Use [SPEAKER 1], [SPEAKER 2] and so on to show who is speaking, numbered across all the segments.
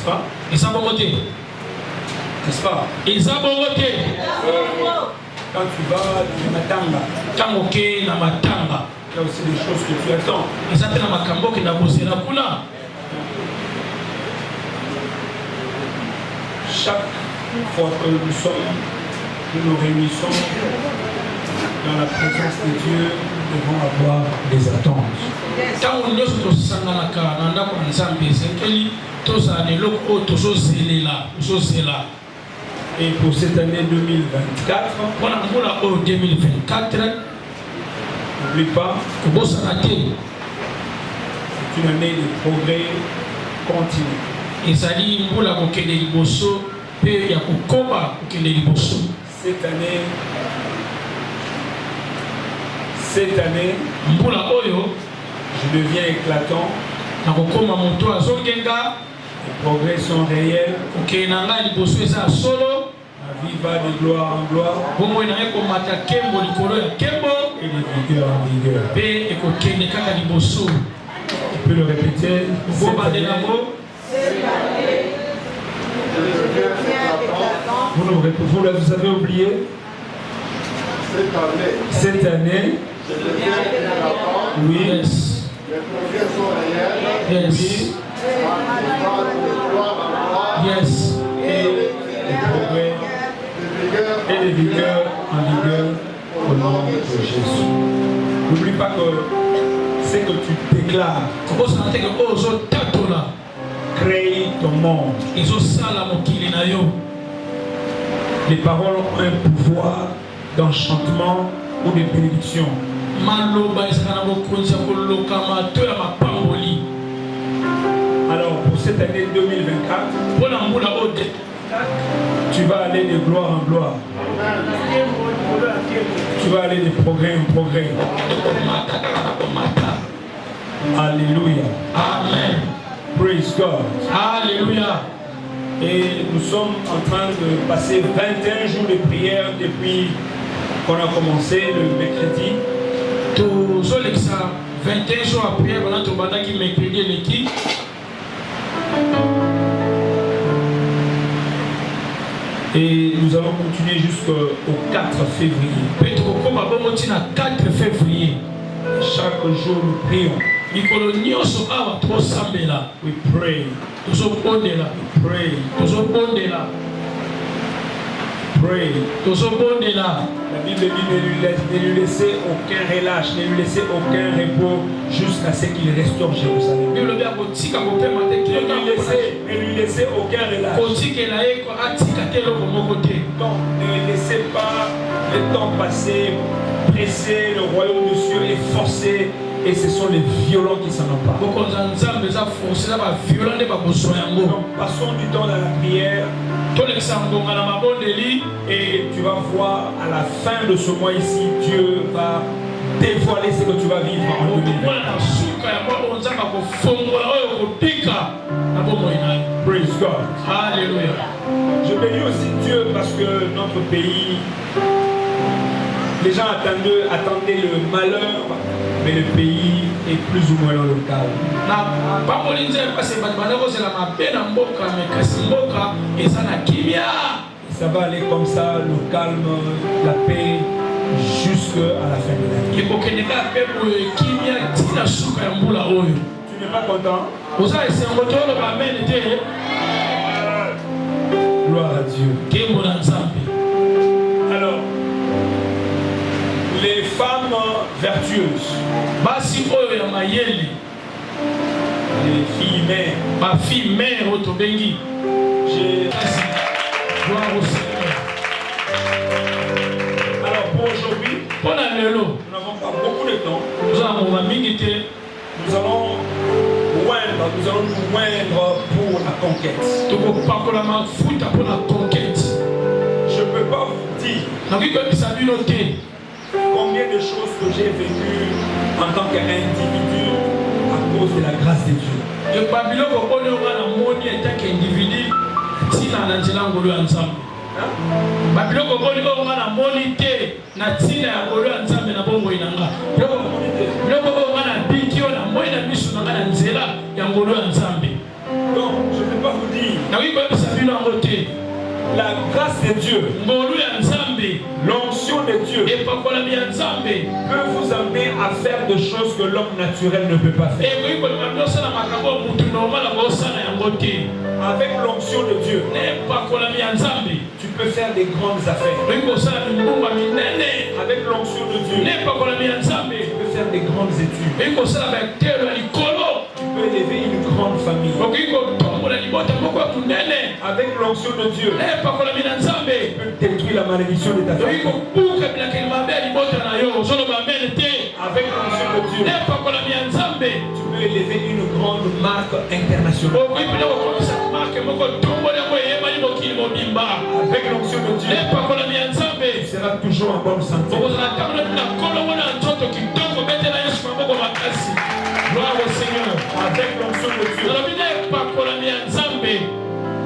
[SPEAKER 1] pas?
[SPEAKER 2] Et ça va monter.
[SPEAKER 1] N'est-ce pas?
[SPEAKER 2] Et ça va monter.
[SPEAKER 1] Quand tu vas dans les matanga,
[SPEAKER 2] Quand ok na matanga.
[SPEAKER 1] il y a aussi des choses que tu attends.
[SPEAKER 2] Et ça fait na makambo que na bosé na kuna.
[SPEAKER 1] Chaque fois que nous nous réunissons dans la présence de Dieu, nous devons avoir des attentes.
[SPEAKER 2] Quand on nous sanganaka na ndako na Nzambe sekeli tozana eloko oyo tozozela.
[SPEAKER 1] Et pour cette année 2024,
[SPEAKER 2] Mpona mbula oyo 2024
[SPEAKER 1] n'oublie pas,
[SPEAKER 2] kobosana te.
[SPEAKER 1] c'est une année de progrès continu.
[SPEAKER 2] Ezali mbula kokende liboso pe ya kokoma kokende liboso.
[SPEAKER 1] Cette année,
[SPEAKER 2] mbula oyo
[SPEAKER 1] je deviens éclatant.
[SPEAKER 2] na kokoma moto azongenga.
[SPEAKER 1] Les progrès sont réels.
[SPEAKER 2] kokende na ngai liboso eza solo.
[SPEAKER 1] La vie va de gloire en gloire.
[SPEAKER 2] Bongo na ekomata kembo likolo ya kembo.
[SPEAKER 1] Et de vigueur en vigueur.
[SPEAKER 2] Pe ekokende kaka liboso.
[SPEAKER 1] Tu peux le répéter.
[SPEAKER 2] Vous
[SPEAKER 1] avez oublié. Cette année, oui.
[SPEAKER 2] Yes.
[SPEAKER 3] Les progrès sont réels.
[SPEAKER 2] Yes. Yes.
[SPEAKER 1] Et les progrès et les vigueurs en vigueur au nom de Jésus. N'oublie pas que c'est que tu déclares. Crée ton monde. Les paroles ont un pouvoir d'enchantement ou de bénédiction. Alors pour cette année 2024, tu vas aller de gloire en gloire. Tu vas aller de progrès en progrès. Alléluia.
[SPEAKER 2] Amen.
[SPEAKER 1] Praise God.
[SPEAKER 2] Alléluia.
[SPEAKER 1] Et nous sommes en train de passer 21 jours de prière depuis qu'on a commencé le mercredi.
[SPEAKER 2] Tous les 21 jours à prière, on a tout qui mercredi l'équipe.
[SPEAKER 1] Et nous allons continuer jusqu'au 4 février. Chaque jour nous prions. We pray. Pray. La Bible dit ne lui laissez aucun relâche, ne lui laissez aucun repos jusqu'à ce qu'il restaure Jérusalem. Ne lui laissez aucun relâche. Donc ne laissez pas le temps passer, presser le royaume de Dieu et forcer. Et ce sont les violents qui s'en emparent. Donc passons du temps dans la prière. Et tu vas voir à la fin de ce mois ici, Dieu va dévoiler ce que tu vas vivre en 2020. Praise God.
[SPEAKER 2] Alléluia.
[SPEAKER 1] Je bénis aussi Dieu parce que notre pays, les gens attendaient le malheur, mais le pays est plus ou moins dans le calme. Ça va aller comme ça, le calme, la paix, jusqu'à la fin de l'année. Tu n'es pas content? Gloire à Dieu. Alors, les femmes vertueuses, les filles mères,
[SPEAKER 2] ma fille mère Otobengi. Gloire au Seigneur.
[SPEAKER 1] Alors pour aujourd'hui, nous n'avons pas beaucoup de temps. Nous allons nous joindre pour la conquête. Je ne peux pas vous dire combien de choses que j'ai vécues en tant qu'individu à cause de la grâce de Dieu. Donc je ne peux pas vous dire La grâce de Dieu,
[SPEAKER 2] ngolu ya nzambe
[SPEAKER 1] l'onction de Dieu
[SPEAKER 2] epakolami ya nzambe
[SPEAKER 1] peut vous amener à faire des choses que l'homme naturel ne peut pas faire.
[SPEAKER 2] ekoki kolima biosala makambo mutu normal akosala yango te.
[SPEAKER 1] Avec l'onction de Dieu,
[SPEAKER 2] epakolami ya nzambe
[SPEAKER 1] tu peux faire des grandes affaires.
[SPEAKER 2] okoki kosala mingumba minene.
[SPEAKER 1] Avec l'onction de Dieu,
[SPEAKER 2] epakolami ya nzambe
[SPEAKER 1] tu peux faire des grandes études.
[SPEAKER 2] okoki kosala baetelo ya likolo.
[SPEAKER 1] Tu peux élever une grande famille.
[SPEAKER 2] okoki kotombola libota moko ya monene.
[SPEAKER 1] Avec l'onction de Dieu,
[SPEAKER 2] epakolami na nzambe
[SPEAKER 1] tu peux détruire la malédiction de ta
[SPEAKER 2] okoki
[SPEAKER 1] famille.
[SPEAKER 2] kobuka bilakeli mabe ya libota na yo ozoloba amene te.
[SPEAKER 1] Avec l'onction de Dieu,
[SPEAKER 2] epakolami ya nzambe
[SPEAKER 1] tu peux élever une grande marque internationale.
[SPEAKER 2] okoki mpena kokomisa marke moko tomboli yango eyebani mokili mobimba.
[SPEAKER 1] Avec l'onction de Dieu,
[SPEAKER 2] epakolami ya nzambe
[SPEAKER 1] tu seras toujours en bonne santé.
[SPEAKER 2] okozala ntango na kolongo na nzoto kitoko betela yesu maboko makasi. Gloire au Seigneur.
[SPEAKER 1] Avec l'onction de Dieu,
[SPEAKER 2] nalobi na epakolami ya nzambe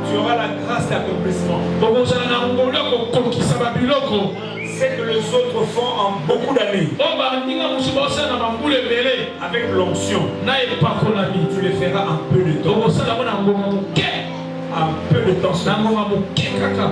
[SPEAKER 1] tu auras la grâce d'accomplissement.
[SPEAKER 2] okozala na ngolu ya kokokisa babiloko
[SPEAKER 1] C'est que les autres font en beaucoup d'années.
[SPEAKER 2] oyo bandinga mosusu baosala na bambula ebele.
[SPEAKER 1] Avec l'onction,
[SPEAKER 2] na epakolami
[SPEAKER 1] tu le feras en peu de temps.
[SPEAKER 2] okosala yango na ngoma moke
[SPEAKER 1] En peu de temps.
[SPEAKER 2] na ngoma moke kaka.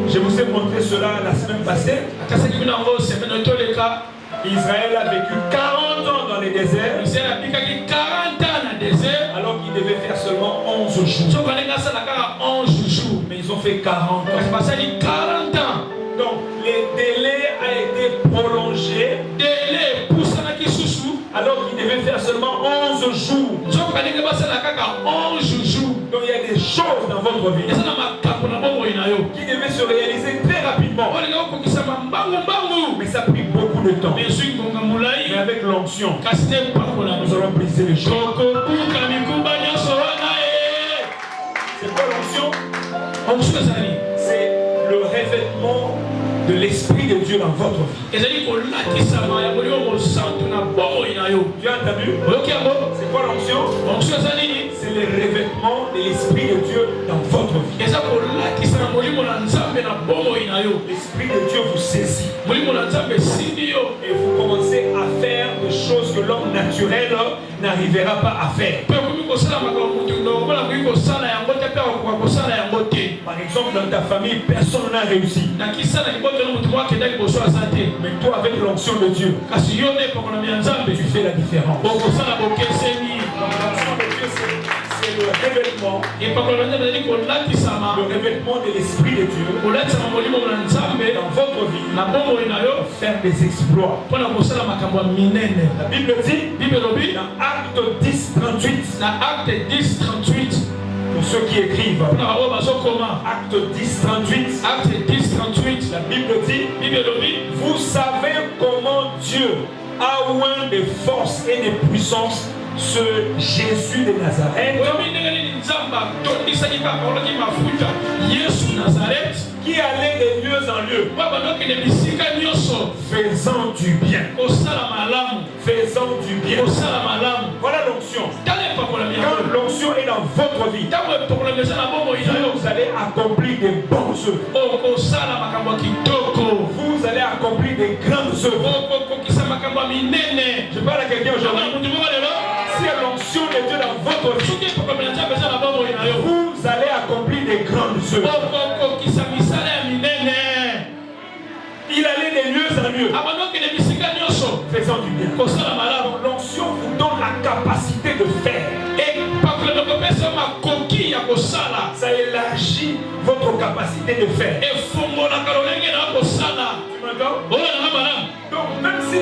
[SPEAKER 1] Je vous ai montré cela la semaine passée.
[SPEAKER 2] akasaki bino yango semene toleka.
[SPEAKER 1] Israël a vécu 40 ans dans les déserts,
[SPEAKER 2] israel abikaki 40 ans na désert.
[SPEAKER 1] alors qu'il devait faire seulement 11 jours.
[SPEAKER 2] soki alingi asala kaka 11 jours.
[SPEAKER 1] Mais ils ont fait 40
[SPEAKER 2] kasi
[SPEAKER 1] ans.
[SPEAKER 2] basali 40 ans.
[SPEAKER 1] Donc, le délai a été prolongé,
[SPEAKER 2] dele epusanaki susu.
[SPEAKER 1] alors qu'il devait faire seulement 11 jours.
[SPEAKER 2] soki alingi basala kaka 11 jours.
[SPEAKER 1] Donc, il y a des choses dans votre vie
[SPEAKER 2] eza na makambo na bomoi na yo
[SPEAKER 1] qui devaient se réaliser très rapidement.
[SPEAKER 2] olinga kokokisama mbangu.
[SPEAKER 1] Mais ça a pris beaucoup de temps.
[SPEAKER 2] mais soki ngonga
[SPEAKER 1] Mais
[SPEAKER 2] molai
[SPEAKER 1] avec l'onction,
[SPEAKER 2] kasi te epakolami
[SPEAKER 1] nous allons briser les choses.
[SPEAKER 2] tokobuka mikumba nyonso wana ye.
[SPEAKER 1] C'est quoi l'onction?
[SPEAKER 2] onction ezali
[SPEAKER 1] C'est le revêtement de l'Esprit de Dieu dans votre vie.
[SPEAKER 2] ezali kolatisama ya molimo mosantu na bomoi na yo.
[SPEAKER 1] Tu as entendu?
[SPEAKER 2] oyoki yango
[SPEAKER 1] C'est quoi l'onction?
[SPEAKER 2] onction eza nini?
[SPEAKER 1] C'est le revêtement de l'Esprit de Dieu dans votre vie.
[SPEAKER 2] eza kolatisa na molimo na nzambe na bomoi na yo.
[SPEAKER 1] L'Esprit de Dieu vous saisit
[SPEAKER 2] molimo na nzambe esimbi yo.
[SPEAKER 1] et vous commencez à faire des choses que l'homme naturel n'arrivera pas à faire.
[SPEAKER 2] mpe okomi kosala makambo motu normal akoki kosala yango te mpe akoka kosala yango te.
[SPEAKER 1] Par exemple, dans ta famille, personne n'a réussi.
[SPEAKER 2] nakisala liboto na motu moko akenda liboso aza te.
[SPEAKER 1] Mais toi, avec l'onction de Dieu,
[SPEAKER 2] kasi yo nde epakolami ya nzambe
[SPEAKER 1] tu fais la différence.
[SPEAKER 2] okosala bokeseni.
[SPEAKER 1] Donc, l'onction de Dieu, c'est le revêtement,
[SPEAKER 2] epakolami ya nzambe ezali kolatisama
[SPEAKER 1] le revêtement de l'Esprit de Dieu
[SPEAKER 2] kolatisama molimo na nzambe
[SPEAKER 1] dans votre vie
[SPEAKER 2] na bomoi na yo
[SPEAKER 1] pour faire des exploits.
[SPEAKER 2] mpona kosala makambo ya minene.
[SPEAKER 1] La Bible dit,
[SPEAKER 2] bible elobi
[SPEAKER 1] dans Acte 10, 38,
[SPEAKER 2] na acte 10 38
[SPEAKER 1] pour ceux qui écrivent,
[SPEAKER 2] mpona bango bazokoma.
[SPEAKER 1] Acte 10, 38,
[SPEAKER 2] acte 10 38
[SPEAKER 1] la Bible dit,
[SPEAKER 2] bible elobi
[SPEAKER 1] vous savez comment Dieu a oint de force et de puissance ce Jésus de Nazareth,
[SPEAKER 2] oyobi ndenge nini nzambe atondisaki kaka olaki mafuta yesu nazareth
[SPEAKER 1] qui allait de lieu en lieu,
[SPEAKER 2] po bandokende bisika nyonso
[SPEAKER 1] faisant du bien,
[SPEAKER 2] kosala malamu
[SPEAKER 1] faisant du bien.
[SPEAKER 2] kosala malamu.
[SPEAKER 1] Voilà l'onction.
[SPEAKER 2] tala epakolami
[SPEAKER 1] Quand
[SPEAKER 2] yango
[SPEAKER 1] l'onction est dans votre vie,
[SPEAKER 2] ntango epakolami eza na bomoi na yo
[SPEAKER 1] vous allez accomplir des bonnes œuvres.
[SPEAKER 2] okosala makambo ya kitoko.
[SPEAKER 1] Vous allez accomplir des grandes œuvres.
[SPEAKER 2] okokokisa makambo ya minene.
[SPEAKER 1] Je parle à quelqu'un
[SPEAKER 2] ozala
[SPEAKER 1] aujourd'hui.
[SPEAKER 2] mutu moko lelo
[SPEAKER 1] Si il y a l'onction de Dieu dans votre vie,
[SPEAKER 2] soki epakolami na nzambe eza na bomoi na yo
[SPEAKER 1] vous allez accomplir des grandes œuvres.
[SPEAKER 2] okokokisa misala ya minene.
[SPEAKER 1] Il allait de lieu en lieu,
[SPEAKER 2] abandokende bisika nyonso
[SPEAKER 1] faisant du bien.
[SPEAKER 2] kosala malamu.
[SPEAKER 1] L'onction vous donne la capacité de faire.
[SPEAKER 2] epakolami ekopesa makoki ya kosala.
[SPEAKER 1] Ça élargit votre capacité de faire.
[SPEAKER 2] efungolaka lolenge na kosala.
[SPEAKER 1] Tu m'entends?
[SPEAKER 2] oyo nanga malamu
[SPEAKER 1] Donc même si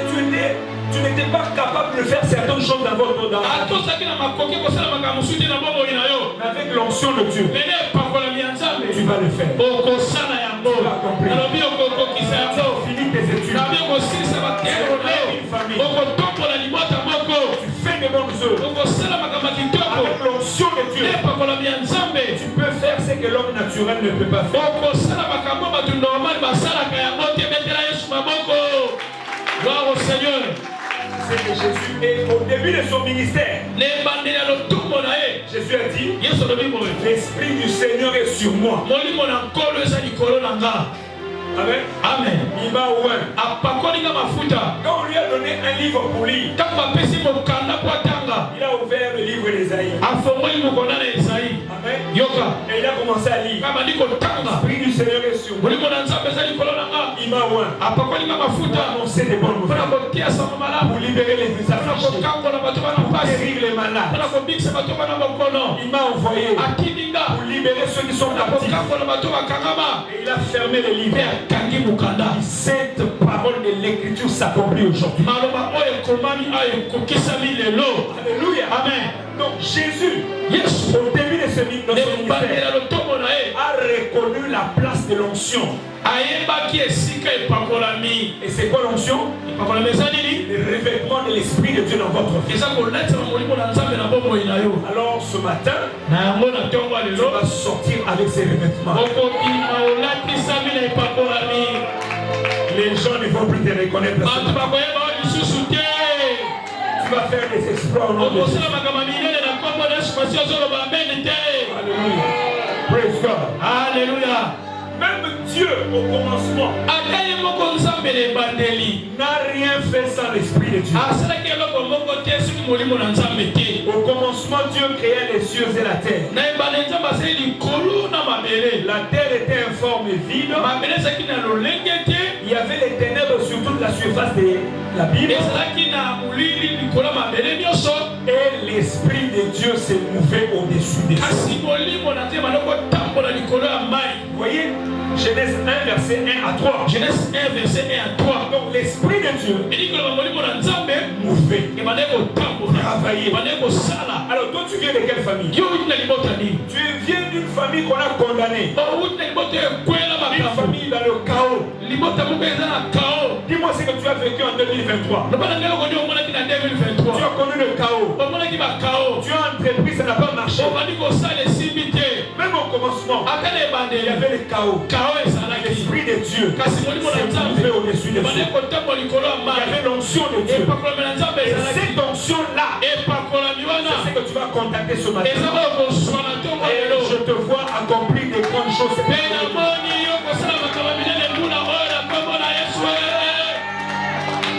[SPEAKER 1] tu n'étais pas capable de faire certaines choses dans votre dans la vie,
[SPEAKER 2] atozalaki na makoki kosala makambo mosusu te na bomoi na yo
[SPEAKER 1] mais avec l'onction de Dieu,
[SPEAKER 2] mene epakolami ya nzambe
[SPEAKER 1] tu vas le faire.
[SPEAKER 2] okosala yango. nalobi okokokisa yango.
[SPEAKER 1] Finis tes études.
[SPEAKER 2] nabi okosilisa bakelo na yo okotombola libota moko
[SPEAKER 1] Tu fais de bonnes œuvres.
[SPEAKER 2] okosala makambo ya kitoko.
[SPEAKER 1] Avec l'onction de Dieu,
[SPEAKER 2] epakolami ya nzambe
[SPEAKER 1] tu peux faire ce que l'homme naturel ne peut pas faire.
[SPEAKER 2] okosala makambo bato normal basalaka yango te betela yesu maboko. gloire au Seigneur.
[SPEAKER 1] C'est que Jésus est au début de son ministère.
[SPEAKER 2] nebandeli ya lotumbo na ye
[SPEAKER 1] Jésus a dit,
[SPEAKER 2] yesu alobi boye
[SPEAKER 1] l'Esprit du Seigneur est sur moi.
[SPEAKER 2] molimo na nkolo eza likolo na nga.
[SPEAKER 1] Amen.
[SPEAKER 2] amen.
[SPEAKER 1] Il m'a oint.
[SPEAKER 2] apakoli nga mafuta.
[SPEAKER 1] Quand on lui a donné un livre pour lire,
[SPEAKER 2] ntango bapesi mokanda po atanga
[SPEAKER 1] il a ouvert le livre d'Ésaïe.
[SPEAKER 2] afongoli mokanda na Esaïe.
[SPEAKER 1] Amen.
[SPEAKER 2] yoka
[SPEAKER 1] Et il a commencé à lire.
[SPEAKER 2] kabandi kotanga.
[SPEAKER 1] L'Esprit du Seigneur est sur moi.
[SPEAKER 2] molimo na nzambe eza likolo na nga
[SPEAKER 1] Il m'a oint
[SPEAKER 2] apakoli nga
[SPEAKER 1] pour
[SPEAKER 2] mafuta
[SPEAKER 1] annoncer des bonnes
[SPEAKER 2] mpona
[SPEAKER 1] nouvelles,
[SPEAKER 2] kotiasa malamu
[SPEAKER 1] pour libérer les
[SPEAKER 2] mpona
[SPEAKER 1] affligés,
[SPEAKER 2] kokangola bato bana
[SPEAKER 1] pour
[SPEAKER 2] mpasi
[SPEAKER 1] guérir les malades.
[SPEAKER 2] mpona kobikisa bato bana bokono
[SPEAKER 1] Il m'a envoyé
[SPEAKER 2] atindi nga
[SPEAKER 1] pour libérer ceux qui sont
[SPEAKER 2] mpona
[SPEAKER 1] captifs.
[SPEAKER 2] kokangola bato bakangama
[SPEAKER 1] Et il a fermé les
[SPEAKER 2] mpe
[SPEAKER 1] livres.
[SPEAKER 2] akangi mokanda
[SPEAKER 1] Cette parole de l'écriture s'accomplit aujourd'hui.
[SPEAKER 2] maloba oyo ekomami oyo ekokisami lelo
[SPEAKER 1] Alléluia.
[SPEAKER 2] amen
[SPEAKER 1] Donc Jésus,
[SPEAKER 2] yesu
[SPEAKER 1] au début de ce ministère,
[SPEAKER 2] ebandela lotombo na ye
[SPEAKER 1] a reconnu la place de l'onction.
[SPEAKER 2] ayebaki esika epakolami
[SPEAKER 1] Et c'est quoi l'onction?
[SPEAKER 2] epakolami eza nini
[SPEAKER 1] Le revêtement de l'Esprit de Dieu dans votre vie.
[SPEAKER 2] eza koletela molimo na nzambe na bomoi na yo
[SPEAKER 1] Alors ce matin,
[SPEAKER 2] na yango na ntongo ya
[SPEAKER 1] tu
[SPEAKER 2] lelo
[SPEAKER 1] vas sortir avec ces revêtements.
[SPEAKER 2] okobima olatisami na epakolami
[SPEAKER 1] Les gens ne vont plus te reconnaître.
[SPEAKER 2] bato bakoyeba oyo lisusu te
[SPEAKER 1] Tu vas faire des exploits au nom de Jésus.
[SPEAKER 2] okosala makambo minene na nkombo na yesu masi ozoloba ameni te
[SPEAKER 1] Alléluia. Praise God.
[SPEAKER 2] alleluya
[SPEAKER 1] Même Dieu, au commencement,
[SPEAKER 2] ata ye moko nzambe na ebandeli
[SPEAKER 1] n'a rien fait sans l'Esprit de Dieu.
[SPEAKER 2] asalaki eloko moko te soki molimo na nzambe te
[SPEAKER 1] Au commencement, Dieu créa les cieux et la terre.
[SPEAKER 2] na ebandeli nzambe asali likolo na mabele
[SPEAKER 1] La terre était informe et vide.
[SPEAKER 2] mabele ezalaki na lolenge te
[SPEAKER 1] Il y avait les ténèbres sur toute la surface de la Bible.
[SPEAKER 2] ezalaki na molili likolo ya mabele nyonso
[SPEAKER 1] Et l'Esprit de Dieu s'est mouvé au-dessus des cieux.
[SPEAKER 2] kasi molimo na nzambe aloko kotambola likolo ya mai
[SPEAKER 1] Vous voyez, Genèse 1, verset 1 à 3.
[SPEAKER 2] Genèse 1 verset 1 à 3
[SPEAKER 1] Donc l'Esprit de Dieu
[SPEAKER 2] eli koloba molimo na nzambe
[SPEAKER 1] mouvé,
[SPEAKER 2] ebandeli kotambola
[SPEAKER 1] travaillé.
[SPEAKER 2] ebandeli kosala
[SPEAKER 1] Alors toi, tu viens de quelle famille?
[SPEAKER 2] yo outi na libota nini
[SPEAKER 1] Tu viens d'une famille qu'on a condamnée.
[SPEAKER 2] outi na libota ekwela
[SPEAKER 1] Une
[SPEAKER 2] makambo
[SPEAKER 1] famille dans le chaos.
[SPEAKER 2] libota moko eza na kao
[SPEAKER 1] Dis-moi ce que tu as vécu en 2023.
[SPEAKER 2] loba na ngai okoni omonaki na
[SPEAKER 1] Tu
[SPEAKER 2] 2023
[SPEAKER 1] as connu le chaos.
[SPEAKER 2] omonaki bakao
[SPEAKER 1] Tu as entrepris, ça n'a pas marché.
[SPEAKER 2] obandi kosala esimbi te
[SPEAKER 1] Même au commencement,
[SPEAKER 2] ata na
[SPEAKER 1] il y
[SPEAKER 2] ebandeli
[SPEAKER 1] avait le chaos.
[SPEAKER 2] kao ezalaki
[SPEAKER 1] L'Esprit de Dieu
[SPEAKER 2] kasi molimo na
[SPEAKER 1] s'est
[SPEAKER 2] nzambe
[SPEAKER 1] mouvé au-dessus des
[SPEAKER 2] ebandeli
[SPEAKER 1] cieux.
[SPEAKER 2] kotambola likolo ya
[SPEAKER 1] Il y
[SPEAKER 2] mai
[SPEAKER 1] avait l'onction de Dieu.
[SPEAKER 2] epakolami na nzambe
[SPEAKER 1] Et
[SPEAKER 2] ezalaki
[SPEAKER 1] cette onction-là,
[SPEAKER 2] epakolami wana
[SPEAKER 1] c'est ce que tu vas contacter ce matin.
[SPEAKER 2] eza oyo kozwa na ntongo
[SPEAKER 1] Et
[SPEAKER 2] lelo
[SPEAKER 1] je te vois accomplir des grandes choses.
[SPEAKER 2] mpe namoni yo kosala makambo minene mbula oyo na nkombo na yesu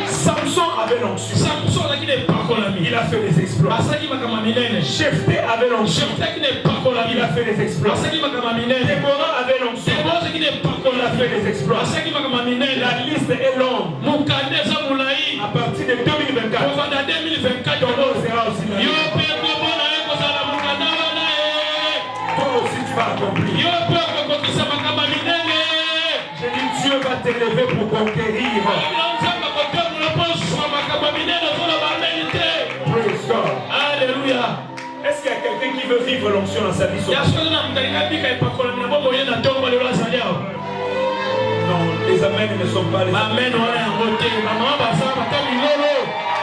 [SPEAKER 1] Samson avait l'onction.
[SPEAKER 2] samson azalaki na epakolami
[SPEAKER 1] Il a fait des exploits.
[SPEAKER 2] asalaki makambo minene
[SPEAKER 1] Jephthé avait l'onction.
[SPEAKER 2] azalaki na epakolami
[SPEAKER 1] Il a fait des exploits.
[SPEAKER 2] asalaki makambo minene
[SPEAKER 1] Déborah avait l'onction.
[SPEAKER 2] debo azalaki na
[SPEAKER 1] Il a fait
[SPEAKER 2] epakolami
[SPEAKER 1] des exploits.
[SPEAKER 2] asalaki makambo minene
[SPEAKER 1] La liste est longue.
[SPEAKER 2] mokanda eza molai
[SPEAKER 1] À partir de 2024,
[SPEAKER 2] kovanda
[SPEAKER 1] ton
[SPEAKER 2] 2024
[SPEAKER 1] nom sera aussi dans
[SPEAKER 2] yo
[SPEAKER 1] le-
[SPEAKER 2] mpe kombo na ye kozala mokanda wana
[SPEAKER 1] Toi aussi, tu vas accomplir.
[SPEAKER 2] yo mpe okokokisa makambo minene
[SPEAKER 1] Je dis, Dieu va t'élever pour conquérir.
[SPEAKER 2] nzambe kotambola mpo zwa makambo minene ozoloba ameni te
[SPEAKER 1] Praise God.
[SPEAKER 2] alleluya
[SPEAKER 1] Est-ce qu'il y a quelqu'un qui veut vivre l'onction dans sa vie?
[SPEAKER 2] ya soki na moto alingi abika epakolami na bomoi ye na ntongo lelo azali awa
[SPEAKER 1] Non, les amens ne sont pas les amens.
[SPEAKER 2] amen wana yango te bamama baza bata milolo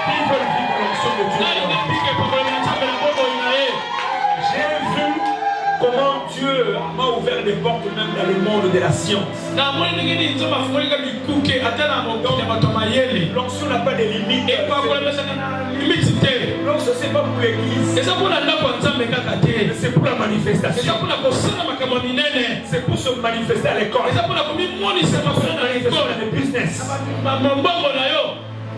[SPEAKER 1] Qui veulent vivre l'onction de Dieu?
[SPEAKER 2] nalingi abika epakolami na nzambe na bomoi na ye
[SPEAKER 1] J'ai vu comment Dieu m'a ouvert des portes même dans le monde de la science.
[SPEAKER 2] namoni ndenge nini nzambe afungolika mikuke ata na mokili ya bato ya mayele
[SPEAKER 1] L'onction n'a pas de limite.
[SPEAKER 2] epakolami ezaka na limite te
[SPEAKER 1] L'onction, c'est pas pour l'église.
[SPEAKER 2] eza mpona ndako ya nzambe kaka te
[SPEAKER 1] C'est pour la
[SPEAKER 2] eza
[SPEAKER 1] manifestation.
[SPEAKER 2] mpona kosala makambo minene
[SPEAKER 1] C'est pour se manifester à l'école.
[SPEAKER 2] eza mpona komimonisa makola na
[SPEAKER 1] Manifester
[SPEAKER 2] ekole
[SPEAKER 1] dans le business.
[SPEAKER 2] mombongo na yo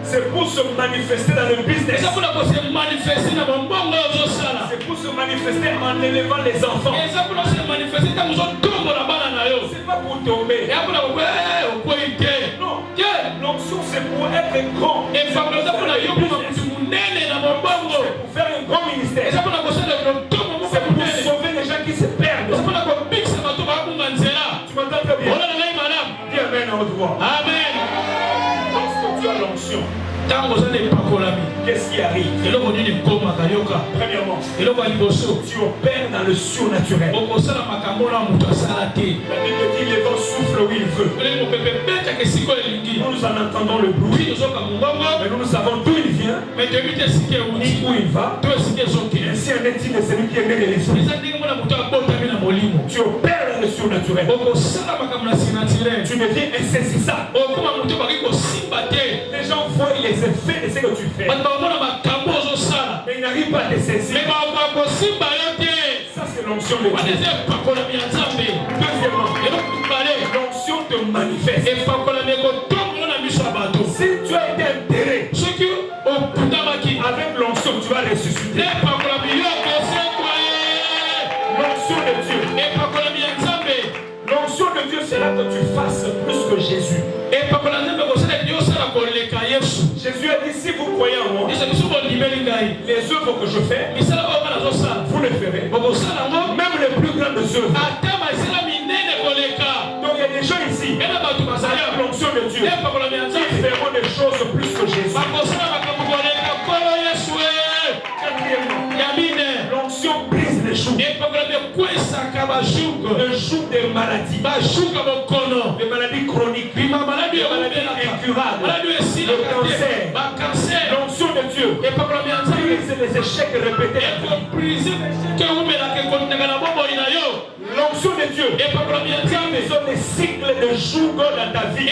[SPEAKER 1] C'est pour se manifester dans le business.
[SPEAKER 2] eza mpona kose manifeste na mombongo oyo ozosala
[SPEAKER 1] C'est pour se manifester en élevant les enfants.
[SPEAKER 2] eza mpona kose manifeste ntango ozotombola bana na yo
[SPEAKER 1] C'est pas pour tomber.
[SPEAKER 2] eza mpona okwei te
[SPEAKER 1] Non.
[SPEAKER 2] te
[SPEAKER 1] L'onction, c'est pour être grand.
[SPEAKER 2] efakolo eza mpona yo koma kutu monene na mombongo
[SPEAKER 1] Pour faire un grand ministère.
[SPEAKER 2] eza mpona kosala lotombo moko
[SPEAKER 1] C'est pour
[SPEAKER 2] monene
[SPEAKER 1] sauver les gens qui se
[SPEAKER 2] eza
[SPEAKER 1] perdent.
[SPEAKER 2] mpona kobikisa bato bakabunga nzela
[SPEAKER 1] Tu m'entends très bien?
[SPEAKER 2] ola na ngai malamu
[SPEAKER 1] Dis amen à haute voix.
[SPEAKER 2] amen
[SPEAKER 1] Lorsque tu as l'onction,
[SPEAKER 2] ntango oza na epakolami
[SPEAKER 1] qu'est-ce qui arrive?
[SPEAKER 2] eloko nini ekomaka yoka
[SPEAKER 1] Premièrement,
[SPEAKER 2] eloko ya liboso
[SPEAKER 1] tu opères dans le surnaturel.
[SPEAKER 2] okosala makambo na moto asala te
[SPEAKER 1] La Bible dit le vent souffle où il veut.
[SPEAKER 2] olingi mopepe betaka esika oyo elingi
[SPEAKER 1] Nous en entendons le bruit,
[SPEAKER 2] wi tozoka mongongo
[SPEAKER 1] mais nous savons d'où il vient
[SPEAKER 2] me toyebi te esika
[SPEAKER 1] ni
[SPEAKER 2] euti
[SPEAKER 1] où il va.
[SPEAKER 2] to esika ezokende
[SPEAKER 1] Ainsi en est-il de celui qui est né de l'esprit.
[SPEAKER 2] eza ndenge mona moto abotami na molimo
[SPEAKER 1] Tu opères dans le surnaturel.
[SPEAKER 2] okosala makambo na surnaturel
[SPEAKER 1] Tu deviens insaisissable.
[SPEAKER 2] okoma moto baki kosimba te
[SPEAKER 1] Les gens voient les effets de ce que tu fais,
[SPEAKER 2] bato bakomona makambo ozosala
[SPEAKER 1] mais ils n'arrivent pas à te saisir.
[SPEAKER 2] me bakoka kosimba yo te
[SPEAKER 1] Ça, c'est l'onction de
[SPEAKER 2] wana
[SPEAKER 1] Dieu.
[SPEAKER 2] eza epakolami ya nzambe
[SPEAKER 1] Deuxièmement,
[SPEAKER 2] eloko mibale
[SPEAKER 1] l'onction te manifeste.
[SPEAKER 2] epakolami ekotombola na miso ya bato
[SPEAKER 1] Si tu as été enterré
[SPEAKER 2] soki oputamaki
[SPEAKER 1] avec l'onction, tu vas ressusciter.
[SPEAKER 2] epakolami yo kosekwa ye
[SPEAKER 1] L'onction de Dieu.
[SPEAKER 2] epakolami ya nzambe
[SPEAKER 1] L'onction de Dieu, que tu fasses plus que Jésus. Jésus a dit, si vous croyez en moi, les œuvres que je fais, vous les ferez. Même les plus grandes œuvres. Donc il y a des gens ici, avec l'onction de Dieu, qui feront des choses plus que Jésus. L'onction brise les joues. Le joug des maladies. Des maladies chroniques. Des maladies incurables. Le cancer. L'onction de Dieu brise les échecs répétés. L'onction de Dieu brise les cycles de joug dans ta vie.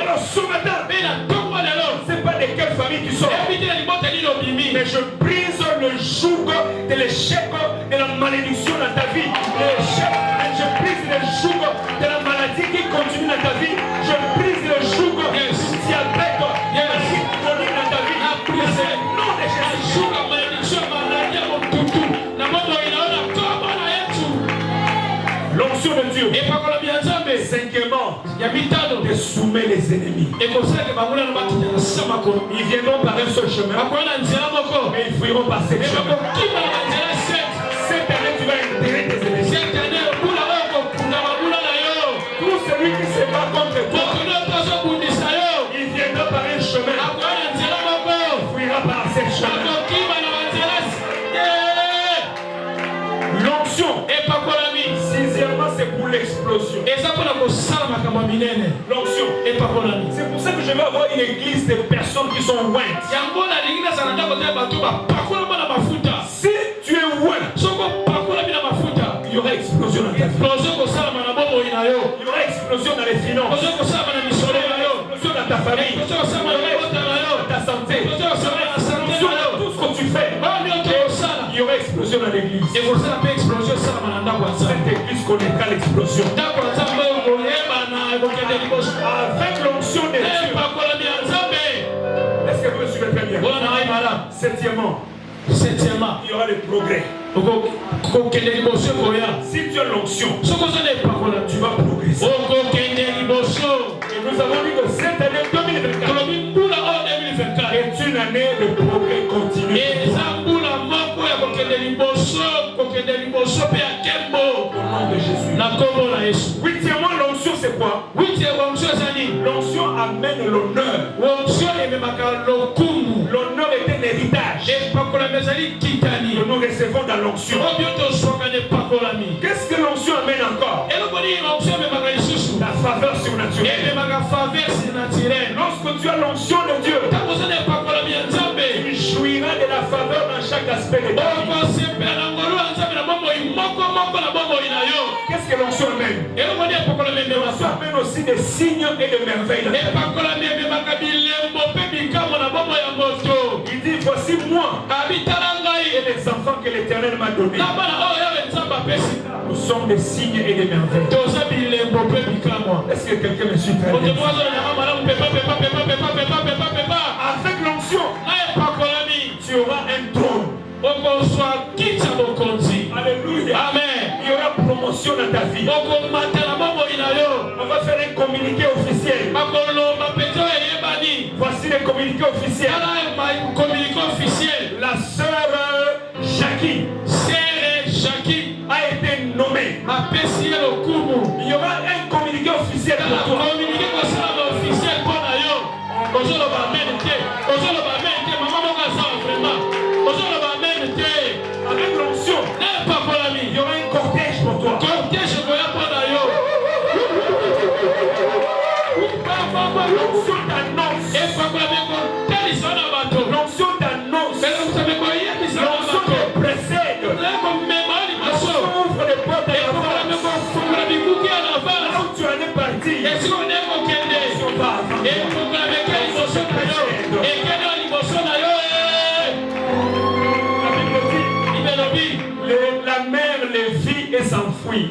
[SPEAKER 1] Alors ce matin, je ne sais pas de quelle famille tu sors, mais je brise le joug de l'échec, de la malédiction dans ta vie. Je brise le joug de la maladie qui continue dans ta vie. Je brise le joug du diabète, de la maladie chronique dans ta vie. Non de Jésus. L'onction de Dieu. Cinquièmement, de soumettre les ennemis. Ils viendront par un seul chemin, mais ils fuiront par sept chemins. Cette année, tu vas enterrer tes ennemis. Tout celui qui se bat contre toi, il viendra par un chemin, il fuira par sept chemins. L'onction. Sixièmement, c'est pour l'explosion. L'onction. C'est pour ça que je vais avoir une église de personnes qui sont ointes. Si tu es oint, il y aura explosion dans ta vie. Il y aura explosion dans les finances. Il y aura explosion dans ta famille. Il y aura explosion dans ta santé. Explosion dans tout ce que tu fais. Il y aura explosion dans l'église. Cette église connaîtra l'explosion. Avec l'onction de Dieu. Est-ce que vous me suivez très bien? Septièmement, il y aura le progrès. Si tu as l'onction, tu vas progresser. Et nous avons dit que cette année 2024 est une année de progrès continu. Au nom de Jésus. Huitièmement, l'onction c'est quoi? L'onction amène l'honneur. L'honneur est un héritage que nous recevons dans l'onction. Qu'est-ce que l'onction amène encore? La faveur surnaturelle. Lorsque tu as l'onction de Dieu, tu jouiras de la faveur dans chaque aspect de ta vie. Qu'est-ce que l'onction amène? L'onction amène aussi des signes et des merveilles. Il dit, voici moi et les enfants que l'Éternel m'a donnés. Nous sommes des signes et des merveilles. Est-ce que quelqu'un me suit très bien? Avec l'onction, tu auras un trône. Alléluia. Amen. Il y aura promotion dans ta vie. On va faire un communiqué officiel. Voici le communiqué officiel. La sœur Jackie a été nommée. Il y aura un communiqué officiel pour toi. Avec l'onction, il y aura un cortège pour toi. L'onction t'annonce. L'onction t'annonce. L'onction te précède. L'onction ouvre les portes à l'avance. Là où tu en es parti, l'onction va avancer. La mer les vit et s'enfuit.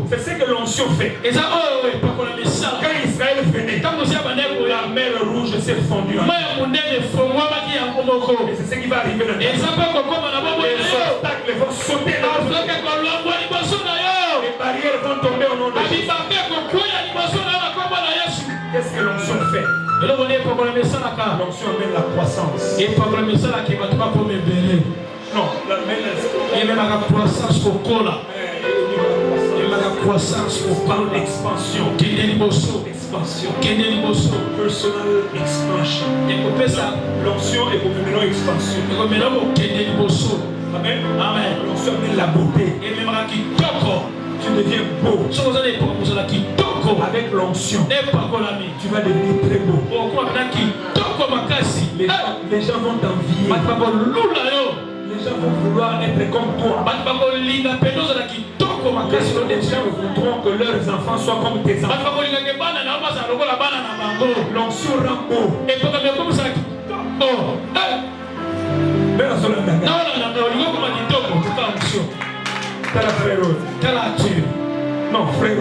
[SPEAKER 1] C'est ce que l'onction fait. Quand Israël venait, la mer rouge s'est fondue. Et c'est ce qui va va arriver dans ta vie. Les obstacles vont sauter dans ta vie. Les barrières vont tomber au nom de Jésus. Qu'est-ce que l'onction fait? L'onction amène la croissance. Non, la croissance pour cola. La croissance pour parler d'expansion. Expansion. Personal expansion. L'onction est pour mener expansion. Amen. L'onction amène la beauté. Tu deviens beau. Avec l'onction, tu vas devenir très beau. Les gens vont t'envier. Les gens vont vouloir être comme toi. Les gens voudront que leurs enfants soient comme tes enfants. L'onction rend beau. Non, frère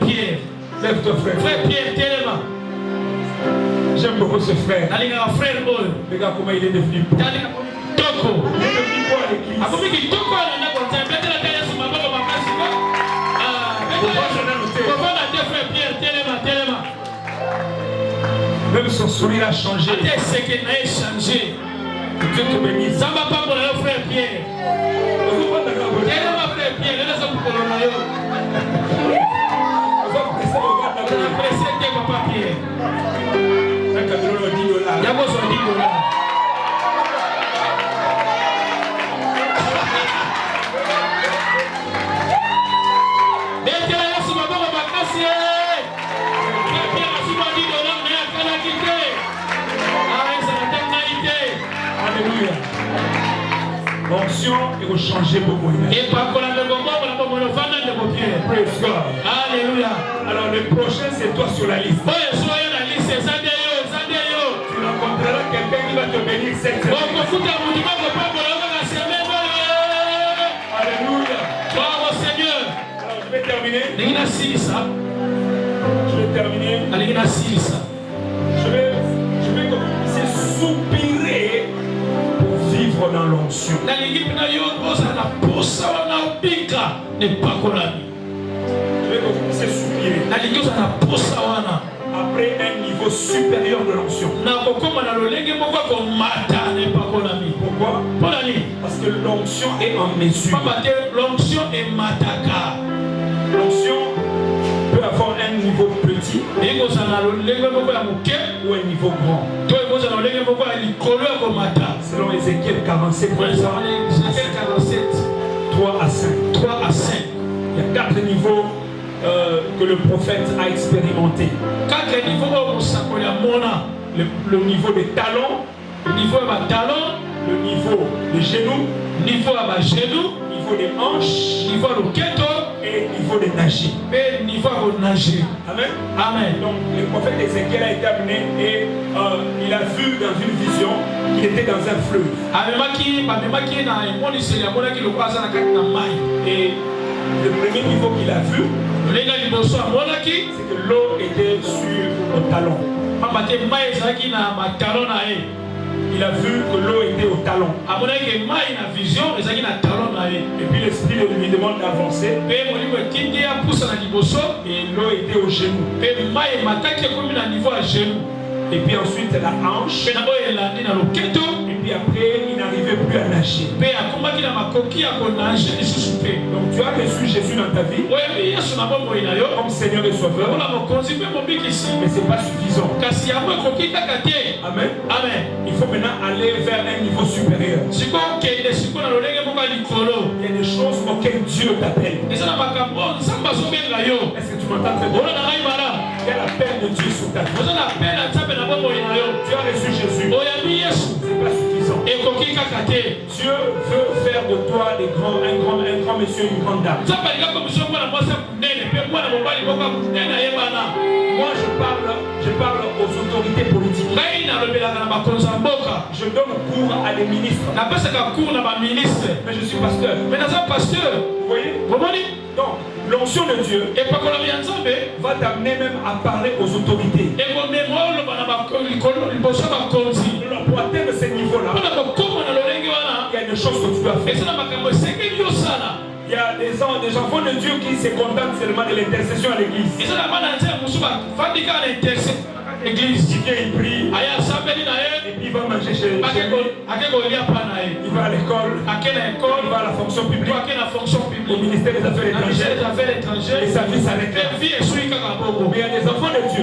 [SPEAKER 1] Pierre. Lève-toi, frère. Frère Pierre, tellement. J'aime beaucoup ce frère. Regarde comment il est devenu beau. Il est devenu beau à l'église. Même son sourire a changé. Dieu te bénisse. Ça va pas pour le frère Pierre. L'onction est pour changer beaucoup. Praise God. Alléluia. Alors le prochain c'est toi sur la liste. Tu rencontreras quelqu'un qui va te bénir cette semaine. Alléluia. Alors je vais terminer. Je vais commencer à soupirer pour vivre dans l'onction. Je vais commencer à soupirer. Après un niveau supérieur de l'onction. Pourquoi? Parce que l'onction est en mesure. L'onction peut avoir un niveau petit ou un niveau grand. Selon Ézéchiel 47, 3 à 5. Il y a 4 niveaux que le prophète a expérimenté. Le niveau des talons, le niveau des genoux, niveau des hanches, et niveau des nager. Amen. Donc le prophète Ézéchiel a été amené et il a vu dans une vision qu'il était dans un fleuve. Et le premier niveau qu'il a vu, c'est que l'eau était sur le talon. Il a vu que l'eau était au talon. Et puis l'esprit lui demande d'avancer. Et l'eau était au genou. Et puis ensuite la hanche. Et puis après il n'arrivait plus à nager. Donc tu as reçu Jésus dans ta vie comme Seigneur et Sauveur. Mais ce n'est pas suffisant. Amen. Il faut maintenant aller vers un niveau supérieur. Il y a des choses auxquelles Dieu t'appelle. Est-ce que tu m'entends très bien? Il y a l'appel de Dieu sur ta vie. Tu as reçu Jésus. Ce n'est pas suffisant. Dieu veut faire de toi un grand monsieur, une grande dame. Moi je parle aux autorités politiques. Je donne cours à des ministres. Mais je suis pasteur. Vous voyez? Donc l'onction de Dieu va t'amener même à parler aux autorités. De leur atteindre ce niveau-là, Dieu qui se contente seulement de l'intercession à l'église. Il vient, il prie, et puis il va manger chez lui. Il va à l'école, il va à la fonction publique, au ministère des Affaires étrangères, et sa vie s'arrête. Mais il y a des enfants de Dieu.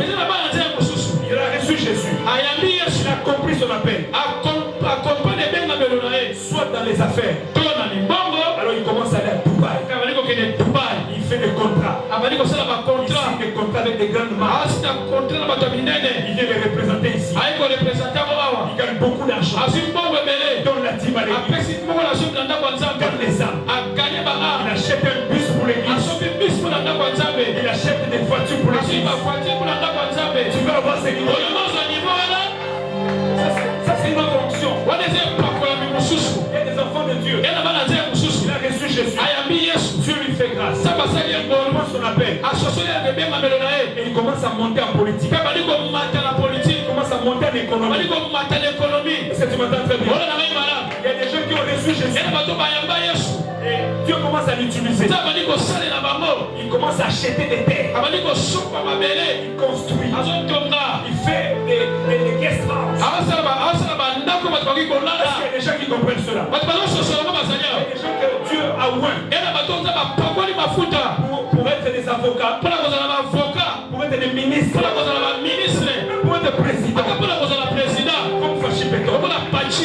[SPEAKER 1] Il a reçu Jésus. Il a compris son appel. Soit dans les affaires. Alors il commence à aller à Dubaï. Il fait des contrats. Il signe des contrats avec des grandes marques. Il vient les représenter ici. Il gagne beaucoup d'argent. Il donne la dîme à l'église. Il donne les âmes. Il achète un bus pour l'église. Il achète des voitures pour l'église. Tu vas avoir ces niveaux. Ça c'est une autre fonction. Il y a des enfants de Dieu. Il a reçu Jésus. Dieu lui fait grâce. Il commence son appel. Et il commence à monter en politique. Il commence à monter en économie. Est-ce que tu m'entends très bien? Il y a des gens qui ont reçu Jésus. Et Dieu commence à l'utiliser. Il commence à acheter des terres. Il construit. Il fait des guest house. Est-ce qu'il y a des gens qui comprennent cela? Il y a des gens que Dieu a oint pour être des avocats, pour être des ministres, pour être président. Comme Fachi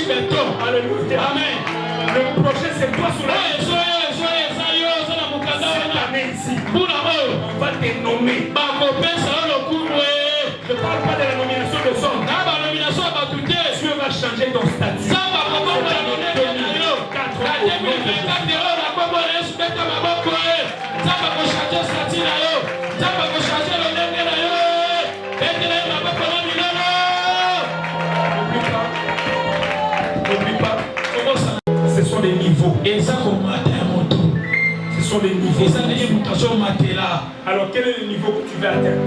[SPEAKER 1] Beton. Alléluia. Amen. Le projet c'est toi sur la cette année ici. On va te nommer. Je ne parle pas de la nomination de son. Dieu va changer ton statut. N'oublie pas. Ce sont des niveaux. Ce sont des niveaux. Alors quel est le niveau que tu veux atteindre?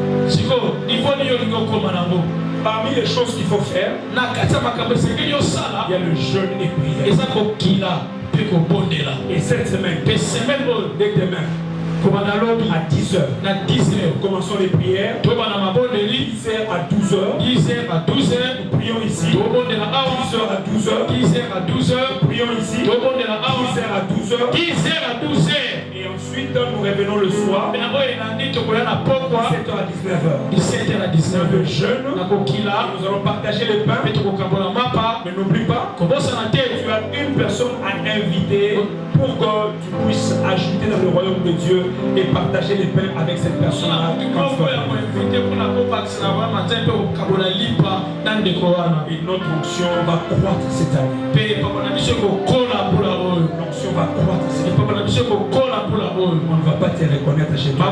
[SPEAKER 1] Parmi les choses qu'il faut faire, il y a le jeûne et prière. Et cette semaine, dès demain, à 10h, commençons les prières. 10h à 12h, nous prions ici. 10h à 12h, nous prions ici. 10h à 12h. Et ensuite, nous revenons le soir. 17h à 19h. Le jeûne. Nous allons partager le pain. Mais n'oublie pas, tu as une personne à inviter pour que tu puisses ajouter dans le royaume de Dieu et partager les pains avec cette personne-là. Et notre onction va croître cette année. L'onction va croître cette année. On ne va pas te reconnaître chez toi.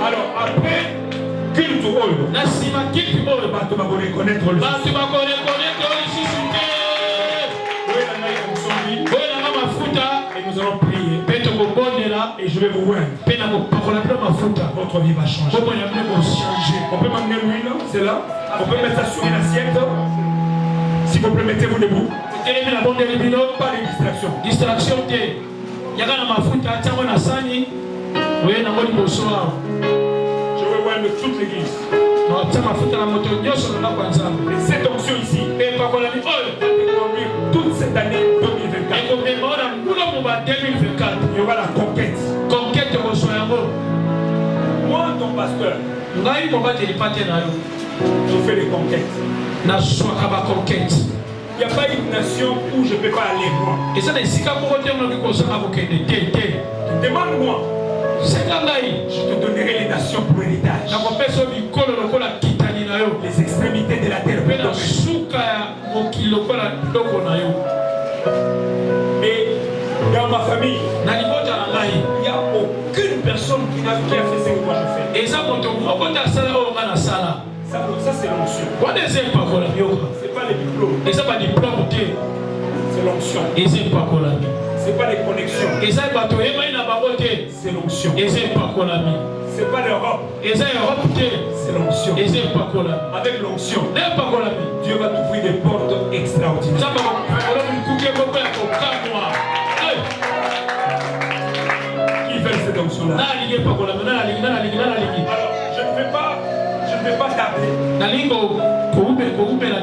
[SPEAKER 1] Alors après culte et nous allons prier. Et je vais vous oindre. Votre vie va changer. On peut m'amener l'huile, c'est là. On peut mettre ça sur une assiette. S'il vous plaît, mettez-vous debout. Pas de distraction. Je vais oindre toute l'église. Et cette onction ici va te conduire toute cette année 2024. Il y aura la conquête. Moi, ton pasteur, je fais des conquêtes. Il n'y a pas une nation où je ne peux pas aller, moi. Demande-moi. Je te donnerai les nations pour héritage. Les extrémités de la terre. Et Dans ma famille,
[SPEAKER 2] na libota na ngai
[SPEAKER 1] il n'y a aucune personne qui a fait ce que moi je fais.
[SPEAKER 2] eza moto moko te asala oyo nga nasala
[SPEAKER 1] Ça c'est l'onction.
[SPEAKER 2] wana eza epakolami yoka
[SPEAKER 1] C'est pas les diplômes,
[SPEAKER 2] eza badiplome te
[SPEAKER 1] c'est l'onction.
[SPEAKER 2] eza epakolami
[SPEAKER 1] C'est pas les connexions,
[SPEAKER 2] eza bato oyebani na bango te
[SPEAKER 1] c'est l'onction.
[SPEAKER 2] eza epakolami
[SPEAKER 1] C'est pas l'Europe,
[SPEAKER 2] eza europe te
[SPEAKER 1] c'est l'onction.
[SPEAKER 2] eza epakolami
[SPEAKER 1] Avec l'onction,
[SPEAKER 2] na epakolami
[SPEAKER 1] Dieu va t'ouvrir des portes extraordinaires.
[SPEAKER 2] nzambe akopakolami mikuke moko ya kokamwa
[SPEAKER 1] Qui veut cette onction-là?
[SPEAKER 2] nalingi epakolami nalingi
[SPEAKER 1] Alors, je ne vais pas tarder.
[SPEAKER 2] nalingi koumela